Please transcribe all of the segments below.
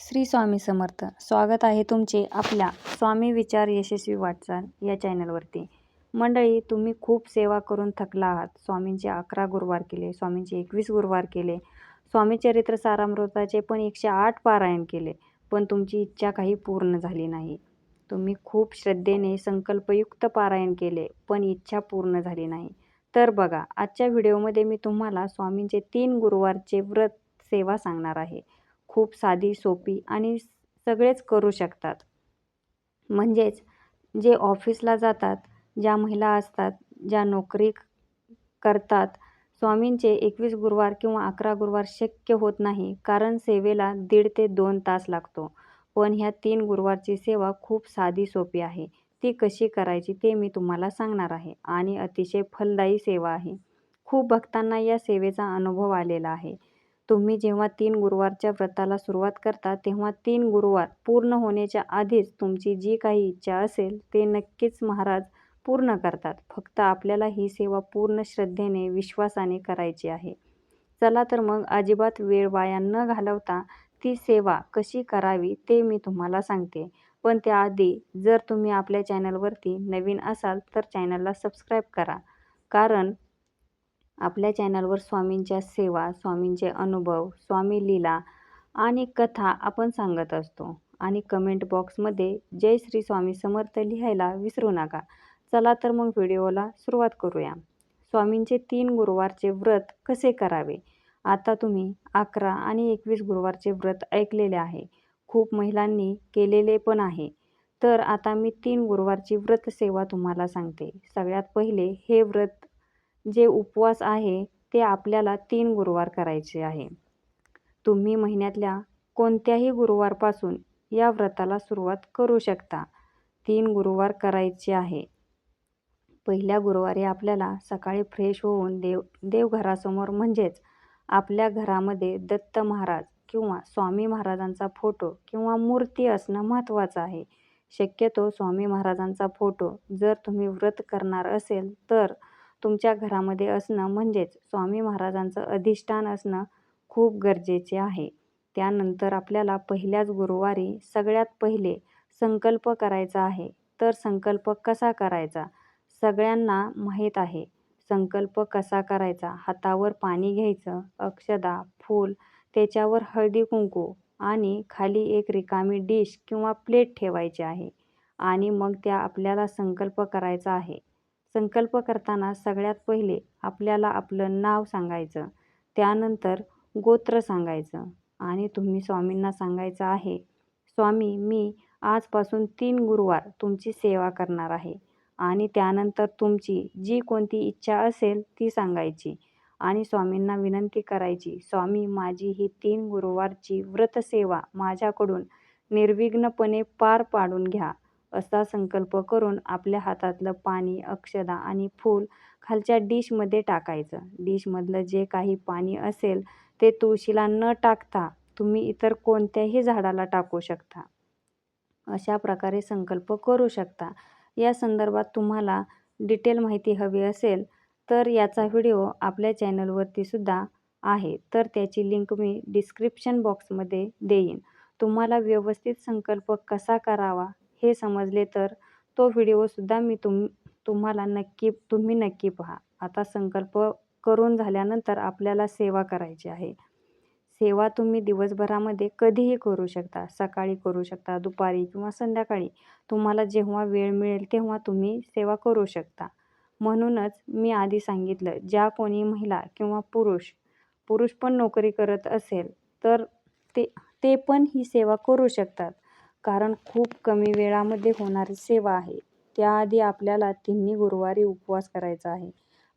श्री स्वामी समर्थ. स्वागत आहे तुमचे आपल्या स्वामी विचार यशस्वी वाटचाल या चॅनलवरती. मंडळी, तुम्ही खूप सेवा करून थकला आहात. स्वामींचे 11 गुरुवार केले, स्वामींचे 21 गुरुवार केले, स्वामी चरित्र सारामृताचे पण 108 पारायण केले, पण तुमची इच्छा काही पूर्ण झाली नाही. तुम्ही खूप श्रद्धेने संकल्पयुक्त पारायण केले, पण इच्छा पूर्ण झाली नाही. तर बघा, आजच्या व्हिडिओमध्ये मी तुम्हाला स्वामींचे 3 गुरुवारचे व्रत सेवा सांगणार आहे. खूप साधी, सोपी आणि सगळेच करू शकतात. म्हणजेच जे ऑफिसला जातात, ज्या महिला असतात, ज्या नोकरी करतात, स्वामींचे 21 गुरुवार किंवा 11 गुरुवार शक्य होत नाही, कारण सेवेला 1.5 ते 2 तास लागतो. पण ह्या 3 गुरुवारची सेवा खूप साधी, सोपी आहे. ती कशी करायची ते मी तुम्हाला सांगणार आहे आणि अतिशय फलदायी सेवा आहे. खूप भक्तांना या सेवेचा अनुभव आलेला आहे. तुम्ही जेव्हा 3 गुरुवारच्या व्रताला सुरुवात करता, तेव्हा 3 गुरुवार पूर्ण होण्याच्या आधीच तुमची जी काही इच्छा असेल ते नक्कीच महाराज पूर्ण करतात. फक्त आपल्याला ही सेवा पूर्ण श्रद्धेने, विश्वासाने करायची आहे. चला तर मग अजिबात वेळ वाया न घालवता ती सेवा कशी करावी ते मी तुम्हाला सांगते. पण त्याआधी जर तुम्ही आपल्या चॅनलवरती नवीन असाल तर चॅनलला सबस्क्राईब करा. कारण आपल्या चॅनलवर स्वामींच्या सेवा, स्वामींचे अनुभव, स्वामी लीला आणि कथा आपण सांगत असतो. आणि कमेंट बॉक्समध्ये जय श्री स्वामी समर्थ लिहायला विसरू नका. चला तर मग व्हिडिओला सुरुवात करूया. स्वामींचे 3 गुरुवारचे व्रत कसे करावे? आता तुम्ही 11 आणि 21 गुरुवारचे व्रत ऐकलेले आहे. खूप महिलांनी केलेले पण आहे. तर आता मी 3 गुरुवारची व्रत सेवा तुम्हाला सांगते. सगळ्यात पहिले हे व्रत जे उपवास आहे ते आपल्याला 3 गुरुवार करायचे आहे. तुम्ही महिन्यातल्या कोणत्याही गुरुवारपासून या व्रताला सुरुवात करू शकता. 3 गुरुवार करायचे आहे. पहिल्या गुरुवारी आपल्याला सकाळी फ्रेश होऊन देवघरासमोर म्हणजेच आपल्या घरामध्ये दत्त महाराज किंवा स्वामी महाराजांचा फोटो किंवा मूर्ती असणं महत्त्वाचं आहे. शक्यतो स्वामी महाराजांचा फोटो जर तुम्ही व्रत करणार असेल तर तुमच्या घरामध्ये असणं म्हणजेच स्वामी महाराजांचं अधिष्ठान असणं खूप गरजेचे आहे. त्यानंतर आपल्याला पहिल्याच गुरुवारी सगळ्यात पहिले संकल्प करायचा आहे. तर संकल्प कसा करायचा? सगळ्यांना माहीत आहे. संकल्प कसा करायचा? हातावर पाणी घ्यायचं, अक्षदा, फूल, त्याच्यावर हळदी-कुंकू आणि खाली एक रिकामी डिश किंवा प्लेट ठेवायची आहे आणि मग त्या आपल्याला संकल्प करायचा आहे. संकल्प करताना सगळ्यात पहिले आपल्याला आपलं नाव सांगायचं, त्यानंतर गोत्र सांगायचं आणि तुम्ही स्वामींना सांगायचं आहे, स्वामी मी आजपासून 3 गुरुवार तुमची सेवा करणार आहे आणि त्यानंतर तुमची जी कोणती इच्छा असेल ती सांगायची आणि स्वामींना विनंती करायची, स्वामी माझी ही 3 गुरुवारची व्रतसेवा माझ्याकडून निर्विघ्नपणे पार पाडून घ्या. असा संकल्प करून आपल्या हातातलं पाणी, अक्षदा आणि फूल खालच्या डिशमध्ये टाकायचं. डिशमधलं जे काही पाणी असेल ते तुळशीला न टाकता तुम्ही इतर कोणत्याही झाडाला टाकू शकता. अशा प्रकारे संकल्प करू शकता. या संदर्भात तुम्हाला डिटेल माहिती हवी असेल तर याचा व्हिडिओ आपल्या चॅनलवरती सुद्धा आहे. तर त्याची लिंक मी डिस्क्रिप्शन बॉक्समध्ये देईन. तुम्हाला व्यवस्थित संकल्प कसा करावा हे समजले तर तो व्हिडिओसुद्धा मी तुम्हाला तुम्ही नक्की पहा. आता संकल्प करून झाल्यानंतर आपल्याला सेवा करायची आहे. सेवा तुम्ही दिवसभरामध्ये कधीही करू शकता. सकाळी करू शकता, दुपारी किंवा संध्याकाळी. तुम्हाला जेव्हा वेळ मिळेल तेव्हा तुम्ही सेवा करू शकता. म्हणूनच मी आधी सांगितलं, ज्या कोणी महिला किंवा पुरुष पण नोकरी करत असेल तर ते पण ही सेवा करू शकतात. कारण खूप कमी वेळामध्ये होणारी सेवा आहे. त्याआधी आपल्याला 3 गुरुवारी उपवास करायचा आहे.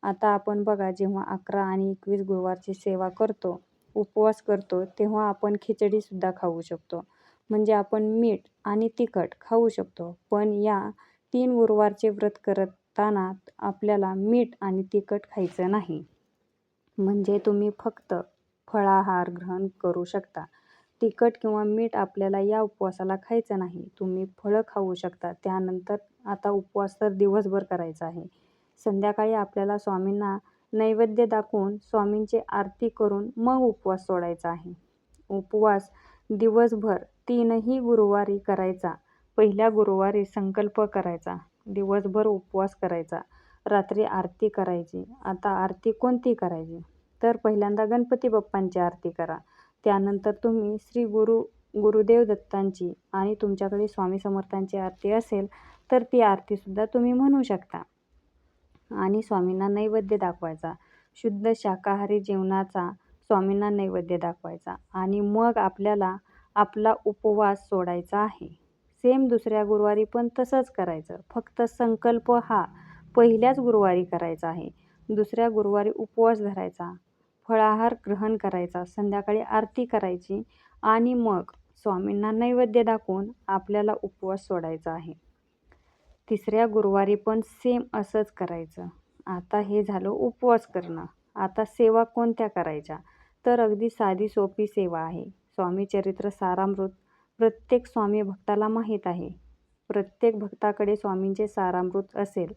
आता आपण बघा, जेव्हा 11 आणि 21 गुरुवारची सेवा करतो, उपवास करतो, तेव्हा आपण खिचडीसुद्धा खाऊ शकतो. म्हणजे आपण मीठ आणि तिखट खाऊ शकतो. पण या 3 गुरुवारचे व्रत करताना आपल्याला मीठ आणि तिखट खायचं नाही. म्हणजे तुम्ही फक्त फळाहार ग्रहण करू शकता. तिखट किंवा मीठ आपल्याला या उपवासाला खायचं नाही. तुम्ही फळं खाऊ शकता. त्यानंतर आता उपवास तर दिवसभर करायचा आहे. संध्याकाळी आपल्याला स्वामींना नैवेद्य दाखवून स्वामींची आरती करून मग उपवास सोडायचा आहे. उपवास दिवसभर 3ही गुरुवारी करायचा. पहिल्या गुरुवारी संकल्प करायचा, दिवसभर उपवास करायचा, रात्री आरती करायची. आता आरती कोणती करायची? तर पहिल्यांदा गणपती बाप्पांची आरती करा. त्यानंतर तुम्ही श्री गुरुदेव दत्तांची आणि तुमच्याकडे स्वामी समर्थांची आरती असेल तर ती आरतीसुद्धा तुम्ही म्हणू शकता. आणि स्वामींना नैवेद्य दाखवायचा. शुद्ध शाकाहारी जेवणाचा स्वामींना नैवेद्य दाखवायचा आणि मग आपल्याला आपला उपवास सोडायचा आहे. सेम दुसऱ्या गुरुवारी पण तसंच करायचं. फक्त संकल्प हा पहिल्याच गुरुवारी करायचा आहे. दुसऱ्या गुरुवारी उपवास धरायचा, फळाहार ग्रहण करायचा, संध्याकाळी आरती करायची आणि मग स्वामींना नैवेद्य दाखवून आपल्याला उपवास सोडायचा आहे. तिसऱ्या गुरुवारी पण सेम असंच करायचं. आता हे झालं उपवास करणं. आता सेवा कोणत्या करायच्या? तर अगदी साधी सोपी सेवा आहे. स्वामी चरित्र सारामृत प्रत्येक स्वामी भक्ताला माहीत आहे. प्रत्येक भक्ताकडे स्वामींचे सारामृत असेल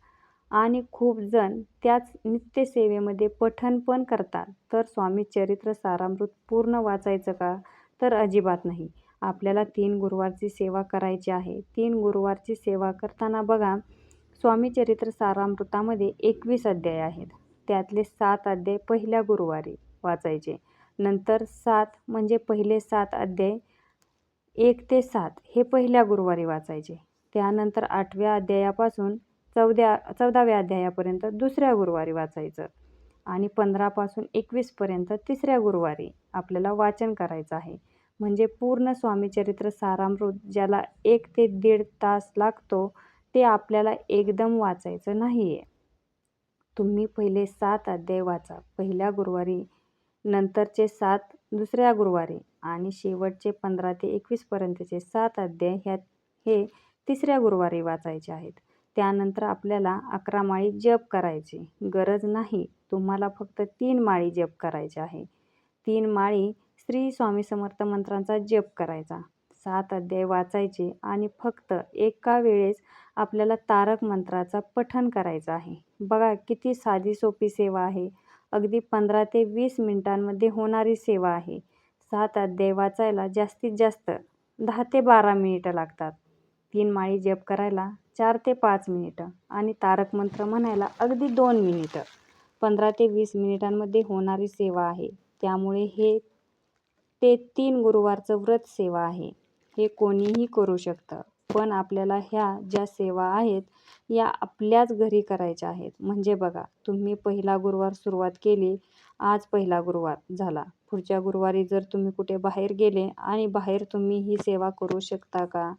आणि खूप जण त्याच नित्यसेवेमध्ये पठण पण करतात. तर स्वामी चरित्र सारामृत पूर्ण वाचायचं का? तर अजिबात नाही. आपल्याला 3 गुरुवारची सेवा करायची आहे. 3 गुरुवारची सेवा करताना बघा, स्वामी चरित्र सारामृतामध्ये 21 अध्याय आहेत. त्यातले 7 अध्याय पहिल्या गुरुवारी वाचायचे. नंतर 7 म्हणजे पहिले 7 अध्याय 1 ते 7 हे पहिल्या गुरुवारी वाचायचे. त्यानंतर 8व्या अध्यायापासून 14व्या अध्यायापर्यंत दुसऱ्या गुरुवारी वाचायचं आणि 15 पासून 21 पर्यंत तिसऱ्या गुरुवारी आपल्याला वाचन करायचं आहे. म्हणजे पूर्ण स्वामीचरित्र सारामृत ज्याला 1 ते 1.5 तास लागतो ते आपल्याला एकदम वाचायचं नाही आहे. तुम्ही पहिले 7 अध्याय वाचा पहिल्या गुरुवारी, नंतरचे 7 दुसऱ्या गुरुवारी आणि शेवटचे 15 ते 21 पर्यंतचे 7 अध्याय हे तिसऱ्या गुरुवारी वाचायचे आहेत. त्यानंतर आपल्याला 11 माळी जप करायची गरज नाही. तुम्हाला फक्त 3 माळी जप करायचे आहे. 3 माळी श्री स्वामी समर्थ मंत्रांचा जप करायचा. 7 अध्याय वाचायचे आणि फक्त एका वेळेस आपल्याला तारक मंत्राचा पठण करायचा आहे. बघा किती साधी सोपी सेवा आहे. अगदी 15 ते 20 मिनिटांमध्ये होणारी सेवा आहे. 7 अध्याय वाचायला जास्तीत जास्त 10 ते 12 मिनिटं लागतात. 3 माळी जप करायला 4 ते 5 मिनिटं आणि तारक मंत्र म्हणायला अगदी 2 मिनिटं. 15 ते 20 मिनिटांमध्ये होणारी सेवा आहे. त्यामुळे ते 3 गुरुवारचं व्रत सेवा आहे. हे कोणीही करू शकतं. पण आपल्याला ह्या ज्या सेवा आहेत या आपल्याच घरी करायच्या आहेत. म्हणजे बघा, तुम्ही पहिला गुरुवार सुरुवात केली, आज पहिला गुरुवार झाला. पुढच्या गुरुवारी जर तुम्ही कुठे बाहेर गेले आणि बाहेर तुम्ही ही सेवा करू शकता का?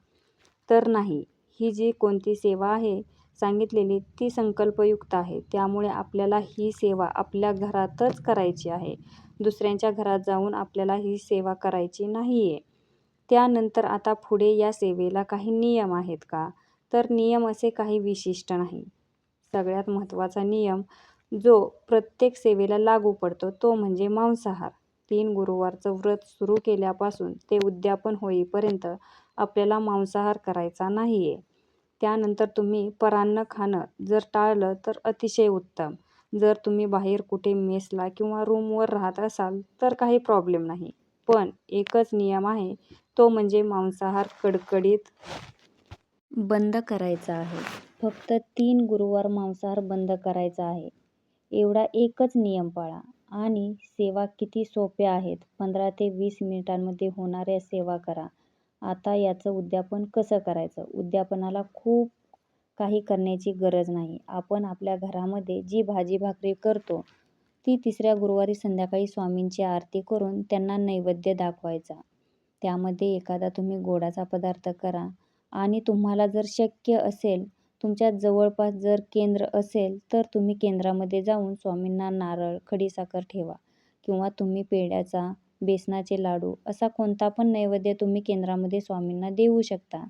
तर नाही. ही जी कोणती सेवा आहे सांगितलेली ती संकल्पयुक्त आहे. त्यामुळे आपल्याला ही सेवा आपल्या घरातच करायची आहे. दुसऱ्यांच्या घरात जाऊन आपल्याला ही सेवा करायची नाही आहे. त्यानंतर आता पुढे या सेवेला काही नियम आहेत का? तर नियम असे काही विशिष्ट नाही. सगळ्यात महत्त्वाचा नियम जो प्रत्येक सेवेला लागू पडतो तो म्हणजे मांसाहार. 3 गुरुवारचं व्रत सुरू केल्यापासून ते उद्यापन होईपर्यंत आपल्याला मांसाहार करायचा नाही आहे. त्यानंतर तुम्ही परान्न खाणं जर टाळलं तर अतिशय उत्तम. जर तुम्ही बाहेर कुठे मेसला किंवा रूमवर राहत असाल तर काही प्रॉब्लेम नाही. पण एकच नियम आहे, तो म्हणजे मांसाहार कडकडीत बंद करायचा आहे. फक्त 3 गुरुवार मांसाहार बंद करायचा आहे. एवढा एकच नियम पाळा आणि सेवा किती सोप्या आहेत. 15 ते 20 मिनिटांमध्ये होणाऱ्या सेवा करा. आता याचं उद्यापन कसं करायचं? उद्यापनाला खूप काही करण्याची गरज नाही. आपण आपल्या घरामध्ये जी भाजी भाकरी करतो ती तिसऱ्या गुरुवारी संध्याकाळी स्वामींची आरती करून त्यांना नैवेद्य दाखवायचा. त्यामध्ये एखादा तुम्ही गोडाचा पदार्थ करा आणि तुम्हाला जर शक्य असेल, तुमच्या जवळपास जर केंद्र असेल तर तुम्ही केंद्रामध्ये जाऊन स्वामींना नारळ, खडीसाखर ठेवा किंवा तुम्ही पेढ्याचा, बेसनाचे लाडू असा कोणता पण नैवेद्य तुम्ही केंद्रामध्ये स्वामींना देऊ शकता.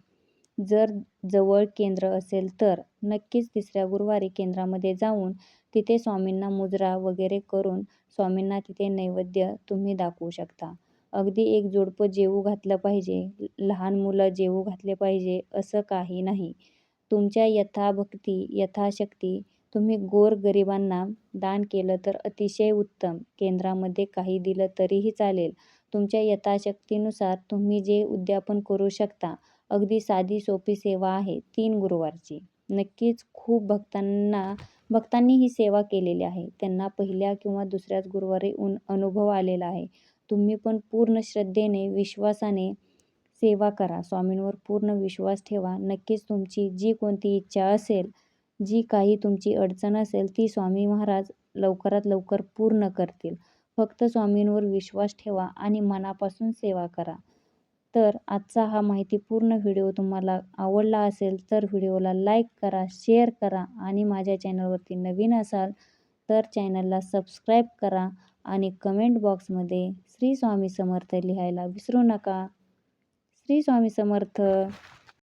जर जवळ केंद्र असेल तर नक्कीच तिसऱ्या गुरुवारी केंद्रामध्ये जाऊन तिथे स्वामींना मुजरा वगैरे करून स्वामींना तिथे नैवेद्य तुम्ही दाखवू शकता. अगदी एक जोडपं जेवू घातलं पाहिजे, लहान मुलं जेवू घातले पाहिजे असं काही नाही. तुमच्या यथाभक्ती, यथाशक्ती तुम्ही गोरगरिबांना दान केलं तर अतिशय उत्तम. केंद्रामध्ये काही दिलं तरीही चालेल, तुमच्या यथाशक्तीनुसार तुम्ही जे उद्यापन करू शकता. अगदी साधी सोपी सेवा आहे 3 गुरुवारची. नक्कीच खूप भक्तांनी ही सेवा केलेली आहे. त्यांना पहिल्या किंवा दुसऱ्याच गुरुवारी अनुभव आलेला आहे. तुम्ही पण पूर्ण श्रद्धेने, विश्वासाने सेवा करा. स्वामींवर पूर्ण विश्वास ठेवा. नक्कीच तुमची जी कोणती इच्छा असेल, जी काही तुमची अडचण असेल, ती स्वामी महाराज लवकरात लवकर पूर्ण करतील. फक्त स्वामींवर विश्वास ठेवा आणि मनापासून सेवा करा. तर आजचा हा माहितीपूर्ण व्हिडिओ तुम्हाला आवडला असेल तर व्हिडिओला लाईक करा, शेअर करा आणि माझ्या चॅनलवरती नवीन असाल तर चॅनलला सबस्क्राईब करा आणि कमेंट बॉक्समध्ये श्री स्वामी समर्थ लिहायला विसरू नका. श्री स्वामी समर्थ.